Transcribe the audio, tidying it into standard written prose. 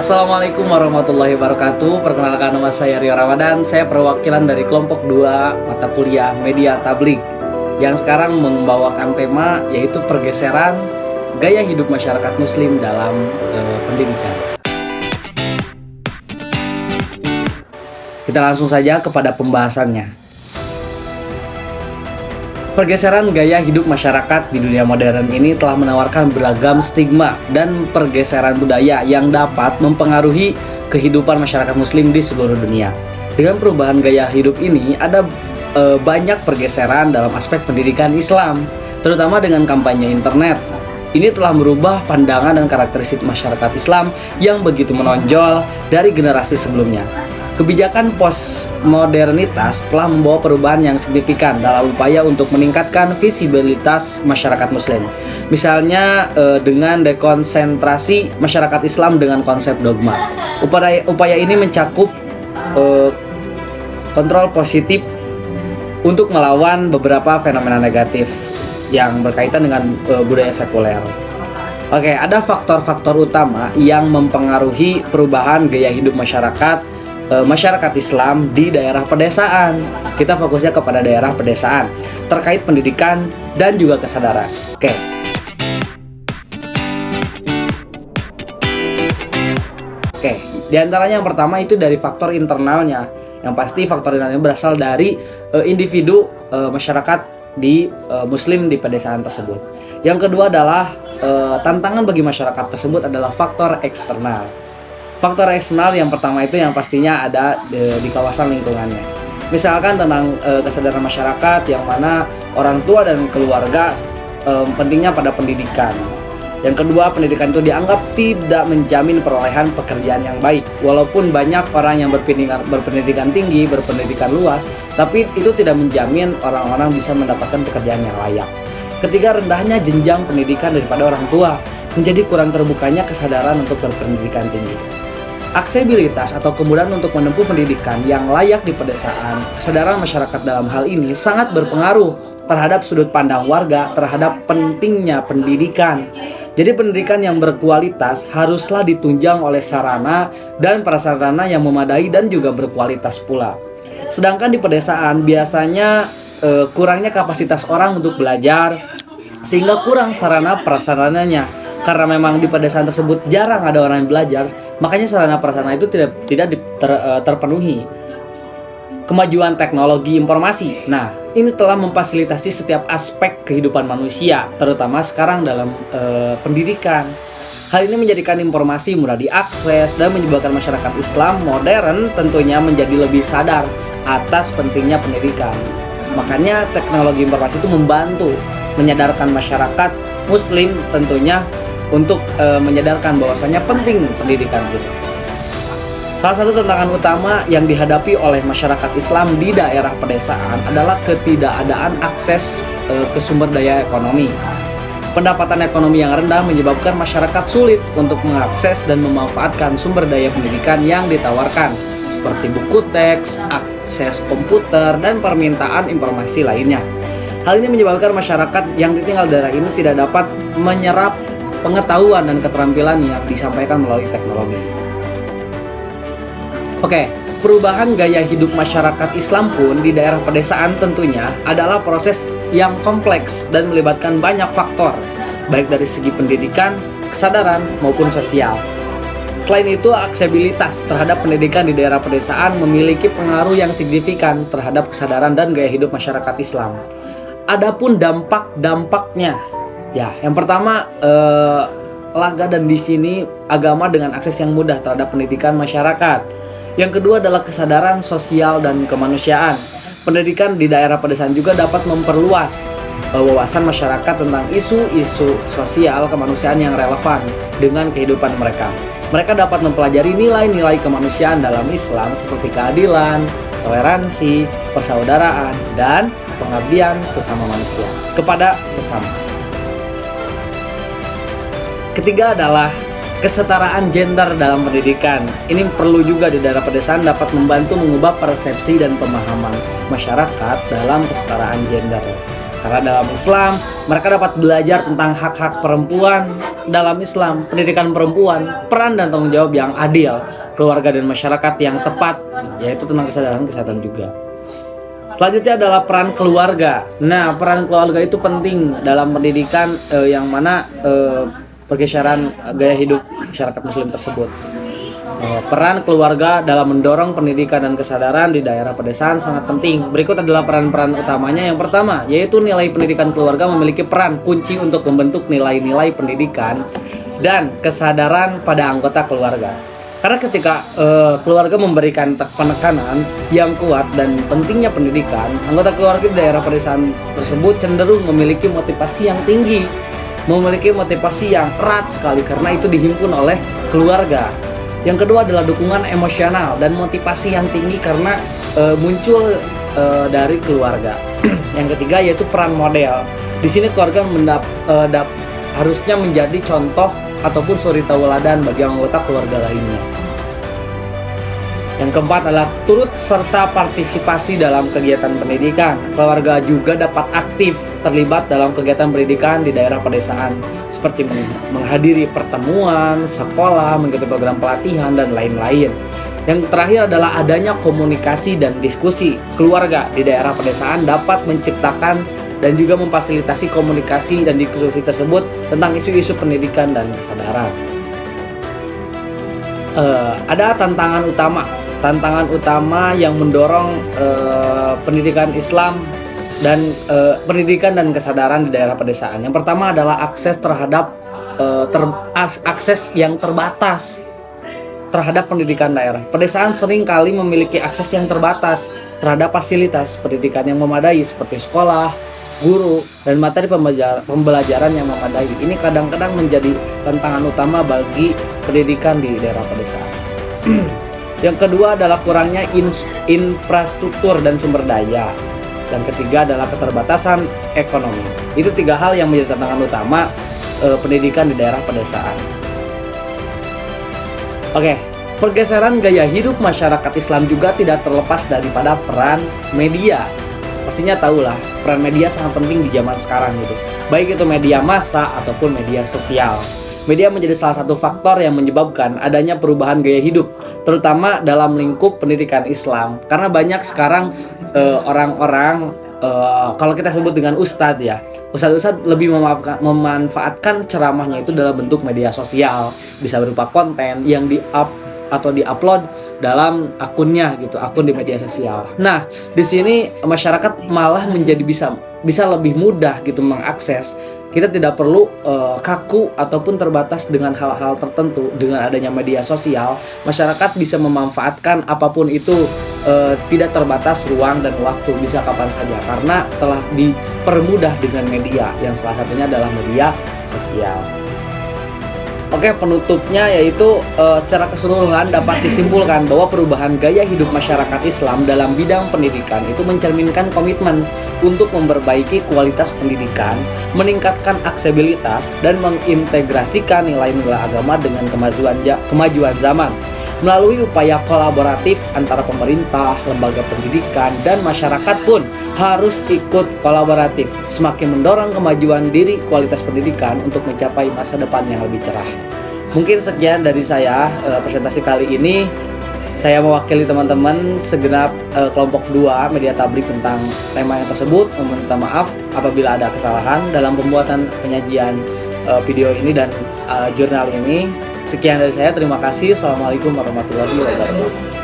Assalamualaikum warahmatullahi wabarakatuh. Perkenalkan, nama saya Rio Ramadan. Saya perwakilan dari kelompok 2 mata kuliah Media Tabligh yang sekarang membawakan tema yaitu pergeseran gaya hidup masyarakat muslim dalam pendidikan. Kita langsung saja kepada pembahasannya. Pergeseran gaya hidup masyarakat di dunia modern ini telah menawarkan beragam stigma dan pergeseran budaya yang dapat mempengaruhi kehidupan masyarakat muslim di seluruh dunia. Dengan perubahan gaya hidup ini, ada banyak pergeseran dalam aspek pendidikan Islam, terutama dengan kampanye internet. Ini telah merubah pandangan dan karakteristik masyarakat Islam yang begitu menonjol dari generasi sebelumnya. Kebijakan postmodernitas telah membawa perubahan yang signifikan dalam upaya untuk meningkatkan visibilitas masyarakat muslim. Misalnya dengan dekonsentrasi masyarakat Islam dengan konsep dogma. Upaya ini mencakup kontrol positif untuk melawan beberapa fenomena negatif yang berkaitan dengan budaya sekuler. Oke, ada faktor-faktor utama yang mempengaruhi perubahan gaya hidup masyarakat Islam di daerah pedesaan. Kita fokusnya kepada daerah pedesaan terkait pendidikan dan juga kesadaran. Oke, di antaranya yang pertama itu dari faktor internalnya. Yang pasti faktor internalnya berasal dari individu masyarakat di muslim di pedesaan tersebut. Yang kedua adalah tantangan bagi masyarakat tersebut adalah faktor eksternal. Faktor eksternal yang pertama itu yang pastinya ada di kawasan lingkungannya. Misalkan tentang kesadaran masyarakat yang mana orang tua dan keluarga pentingnya pada pendidikan. Yang kedua, pendidikan itu dianggap tidak menjamin perolehan pekerjaan yang baik. Walaupun banyak orang yang berpendidikan tinggi, berpendidikan luas, tapi itu tidak menjamin orang-orang bisa mendapatkan pekerjaan yang layak. Ketiga, rendahnya jenjang pendidikan daripada orang tua menjadi kurang terbukanya kesadaran untuk berpendidikan tinggi. Aksesibilitas atau kemudahan untuk menempuh pendidikan yang layak di pedesaan, kesadaran masyarakat dalam hal ini sangat berpengaruh terhadap sudut pandang warga terhadap pentingnya pendidikan. Jadi pendidikan yang berkualitas haruslah ditunjang oleh sarana dan prasarana yang memadai dan juga berkualitas pula. Sedangkan di pedesaan biasanya kurangnya kapasitas orang untuk belajar sehingga kurang sarana prasarananya. Karena memang di pedesaan tersebut jarang ada orang yang belajar, makanya sarana prasarana itu tidak terpenuhi. Kemajuan teknologi informasi, nah ini telah memfasilitasi setiap aspek kehidupan manusia, terutama sekarang dalam pendidikan. Hal ini menjadikan informasi mudah diakses dan menyebabkan masyarakat Islam modern tentunya menjadi lebih sadar atas pentingnya pendidikan. Makanya teknologi informasi itu membantu menyadarkan masyarakat Muslim tentunya untuk menyadarkan bahwasanya penting pendidikan gitu. Salah satu tantangan utama yang dihadapi oleh masyarakat Islam di daerah pedesaan adalah ketidakadaan akses ke sumber daya ekonomi. Pendapatan ekonomi yang rendah menyebabkan masyarakat sulit untuk mengakses dan memanfaatkan sumber daya pendidikan yang ditawarkan, seperti buku teks, akses komputer, dan permintaan informasi lainnya. Hal ini menyebabkan masyarakat yang ditinggal daerah ini tidak dapat menyerap pengetahuan dan keterampilan yang disampaikan melalui teknologi. Oke, perubahan gaya hidup masyarakat Islam pun di daerah pedesaan tentunya adalah proses yang kompleks dan melibatkan banyak faktor, baik dari segi pendidikan, kesadaran, maupun sosial. Selain itu, aksesibilitas terhadap pendidikan di daerah pedesaan memiliki pengaruh yang signifikan terhadap kesadaran dan gaya hidup masyarakat Islam. Adapun dampak-dampaknya, ya, yang pertama laga dan di sini agama dengan akses yang mudah terhadap pendidikan masyarakat. Yang kedua adalah kesadaran sosial dan kemanusiaan. Pendidikan di daerah pedesaan juga dapat memperluas wawasan masyarakat tentang isu-isu sosial kemanusiaan yang relevan dengan kehidupan mereka. Mereka dapat mempelajari nilai-nilai kemanusiaan dalam Islam seperti keadilan, toleransi, persaudaraan, dan pengabdian sesama manusia kepada sesama. Ketiga adalah kesetaraan gender dalam pendidikan. Ini perlu juga di daerah pedesaan dapat membantu mengubah persepsi dan pemahaman masyarakat dalam kesetaraan gender. Karena dalam Islam mereka dapat belajar tentang hak-hak perempuan dalam Islam, pendidikan perempuan, peran dan tanggung jawab yang adil, keluarga dan masyarakat yang tepat, yaitu tentang kesehatan juga. Selanjutnya adalah peran keluarga. Nah, peran keluarga itu penting dalam pendidikan yang mana pergeseran gaya hidup masyarakat Muslim tersebut. Peran keluarga dalam mendorong pendidikan dan kesadaran di daerah pedesaan sangat penting. Berikut adalah peran-peran utamanya. Yang pertama, yaitu nilai pendidikan keluarga memiliki peran kunci untuk membentuk nilai-nilai pendidikan dan kesadaran pada anggota keluarga. Karena ketika keluarga memberikan penekanan yang kuat dan pentingnya pendidikan, anggota keluarga di daerah pedesaan tersebut cenderung memiliki motivasi yang tinggi, memiliki motivasi yang erat sekali karena itu dihimpun oleh keluarga. Yang kedua adalah dukungan emosional dan motivasi yang tinggi karena muncul dari keluarga. Yang ketiga yaitu peran model. Di sini keluarga harusnya menjadi contoh ataupun suri tauladan bagi anggota keluarga lainnya. Yang keempat adalah turut serta partisipasi dalam kegiatan pendidikan. Keluarga juga dapat aktif terlibat dalam kegiatan pendidikan di daerah pedesaan seperti menghadiri pertemuan, sekolah, mengikuti program pelatihan dan lain-lain. Yang terakhir adalah adanya komunikasi dan diskusi. Keluarga di daerah pedesaan dapat menciptakan dan juga memfasilitasi komunikasi dan diskusi tersebut tentang isu-isu pendidikan dan kesadaran. Ada tantangan utama yang mendorong pendidikan Islam dan pendidikan dan kesadaran di daerah pedesaan. Yang pertama adalah akses terhadap akses yang terbatas terhadap pendidikan daerah. Pedesaan sering kali memiliki akses yang terbatas terhadap fasilitas pendidikan yang memadai seperti sekolah, guru, dan materi pembelajaran yang memadai. Ini kadang-kadang menjadi tantangan utama bagi pendidikan di daerah pedesaan. Yang kedua adalah kurangnya infrastruktur dan sumber daya. Yang ketiga adalah keterbatasan ekonomi. Itu 3 hal yang menjadi tantangan utama pendidikan di daerah pedesaan. Oke, pergeseran gaya hidup masyarakat Islam juga tidak terlepas daripada peran media. Pastinya tahulah, peran media sangat penting di zaman sekarang gitu. Baik itu media massa ataupun media sosial. Media menjadi salah satu faktor yang menyebabkan adanya perubahan gaya hidup, terutama dalam lingkup pendidikan Islam. Karena banyak sekarang orang-orang, kalau kita sebut dengan ustadz ya, ustadz lebih memanfaatkan ceramahnya itu dalam bentuk media sosial, bisa berupa konten yang di-upload dalam akunnya gitu, akun di media sosial. Nah, di sini masyarakat malah menjadi bisa lebih mudah gitu mengakses. Kita tidak perlu kaku ataupun terbatas dengan hal-hal tertentu. Dengan adanya media sosial, masyarakat bisa memanfaatkan apapun itu, tidak terbatas ruang dan waktu, bisa kapan saja karena telah dipermudah dengan media yang salah satunya adalah media sosial. Oke, penutupnya yaitu secara keseluruhan dapat disimpulkan bahwa perubahan gaya hidup masyarakat Islam dalam bidang pendidikan itu mencerminkan komitmen untuk memperbaiki kualitas pendidikan, meningkatkan aksesibilitas, dan mengintegrasikan nilai-nilai agama dengan kemajuan zaman. Melalui upaya kolaboratif antara pemerintah, lembaga pendidikan, dan masyarakat pun harus ikut kolaboratif, semakin mendorong kemajuan diri kualitas pendidikan untuk mencapai masa depan yang lebih cerah. Mungkin sekian dari saya presentasi kali ini. Saya mewakili teman-teman segenap kelompok 2 media tablik tentang tema yang tersebut. Meminta maaf apabila ada kesalahan dalam pembuatan penyajian video ini dan jurnal ini. Sekian dari saya, terima kasih. Assalamualaikum warahmatullahi wabarakatuh.